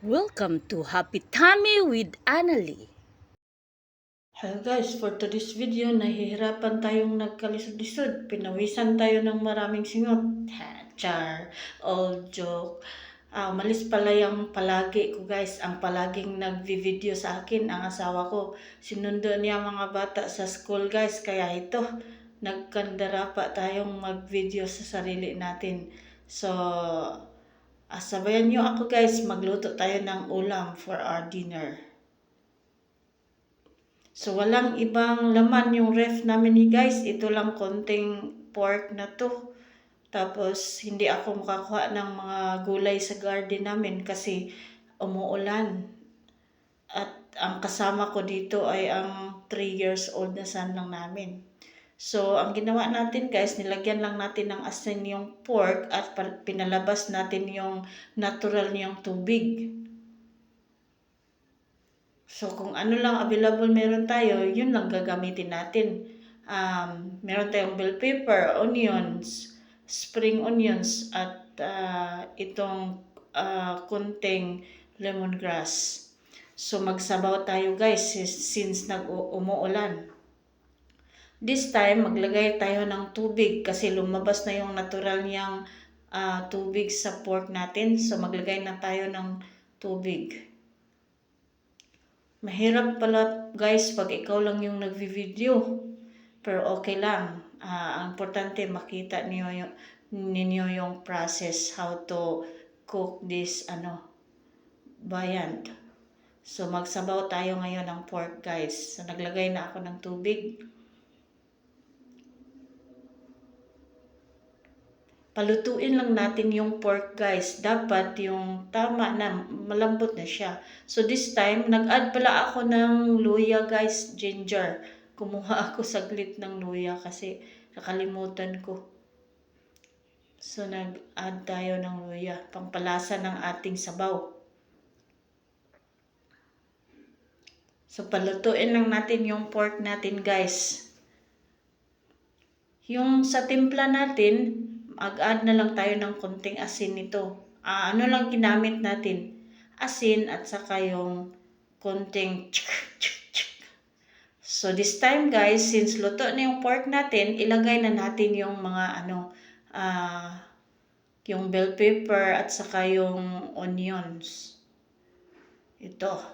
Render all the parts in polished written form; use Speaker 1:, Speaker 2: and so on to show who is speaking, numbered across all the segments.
Speaker 1: Welcome to Happy Tummy with Annalie.
Speaker 2: Hello guys, for today's video, nahihirapan tayong nagkalisod-lisod. Pinawisan tayo ng maraming singot. Ha, char, all joke. Malis pala yung palagi ko guys, ang palaging nagvi-video sa akin, ang asawa ko. Sinundo niya mga bata sa school guys, kaya ito, nagkandara pa tayong mag-video sa sarili natin. So, sabayan nyo ako guys, magluto tayo ng ulam for our dinner. So, walang ibang laman yung ref namin ni guys. Ito lang konting pork na to. Tapos, hindi ako makakuha ng mga gulay sa garden namin kasi umuulan. At ang kasama ko dito ay ang 3 years old na son lang namin. So, ang ginawa natin guys, nilagyan lang natin ng asin yung pork at pinalabas natin yung natural niyang tubig. So, kung ano lang available meron tayo, yun lang gagamitin natin. Meron tayong bell pepper, onions, spring onions, at itong kunting lemongrass. So, magsabaw tayo guys since umuulan. This time, maglagay tayo ng tubig kasi lumabas na yung natural niyang tubig sa pork natin. So, maglagay na tayo ng tubig. Mahirap pala guys pag ikaw lang yung nagvi-video. Pero okay lang. Ang importante makita ninyo yung process how to cook this viand. So magsabaw tayo ngayon ng pork guys. So naglagay na ako ng tubig. Palutuin lang natin yung pork guys. Dapat yung tama na, malambot na siya. So this time, nag-add pala ako ng luya guys, ginger. Kumuha ako saglit ng luya kasi nakalimutan ko. So nag-add tayo ng luya, pangpalasa ng ating sabaw. So palutuin lang natin yung pork natin guys. Yung sa timpla natin, mag-add na lang tayo ng konting asin nito. Ano lang ginamit natin? Asin at saka yung konting So this time guys, since luto na yung pork natin, ilagay na natin yung mga yung bell pepper at saka yung onions. Ito.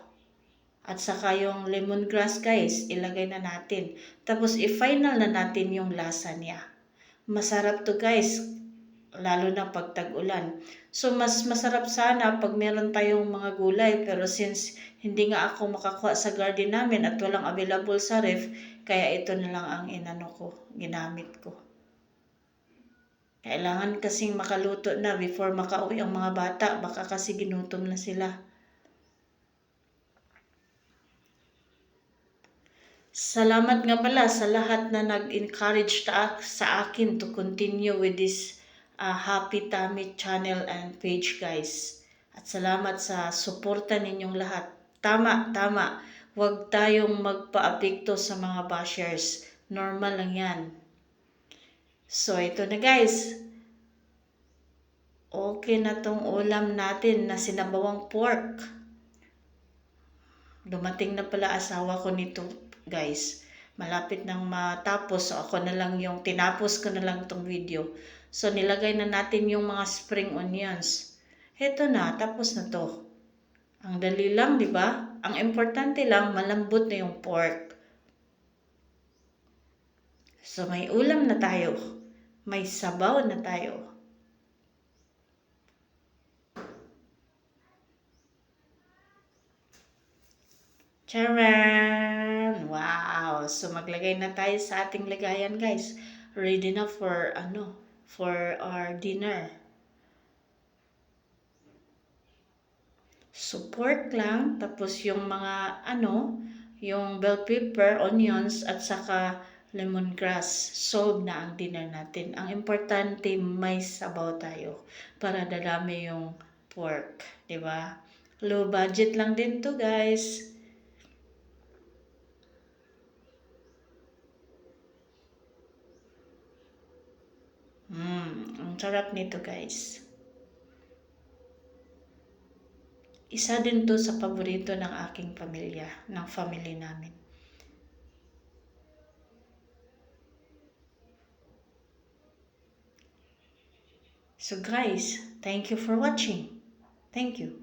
Speaker 2: At saka yung lemongrass guys, ilagay na natin. Tapos i-final na natin yung lasa niya. Masarap to guys, lalo na pag tag-ulan. So mas masarap sana pag meron tayong mga gulay, pero since hindi nga ako makakuha sa garden namin at walang available sa ref, kaya ito na lang ang ginamit ko. Kailangan kasing makaluto na before makauwi ang mga bata, baka kasi ginutom na sila. Salamat nga pala sa lahat na nag-encourage sa akin to continue with this Happy Tummy channel and page guys. At salamat sa suporta ninyong lahat. Tama. Huwag tayong magpa-apekto sa mga bashers. Normal lang yan. So ito na guys. Okay na tong ulam natin na sinabawang pork. Dumating na pala asawa ko nito guys. Malapit nang matapos. So ako na lang tinapos ko na lang tong video. So nilagay na natin yung mga spring onions. Heto na, tapos na to. Ang dali lang, di ba? Ang importante lang, malambot na yung pork. So may ulam na tayo. May sabaw na tayo. Charan! Wow! So maglagay na tayo sa ating lagayan guys. Ready na for our dinner. So pork lang, tapos yung mga yung bell pepper, onions at saka lemongrass. Solve na ang dinner natin. Ang importante may sabaw tayo para dadami yung pork, 'di ba? Low budget lang din to, guys. Ang sarap nito guys. isa din to sa paborito ng aking pamilya, ng family namin. So guys, thank you for watching. Thank you.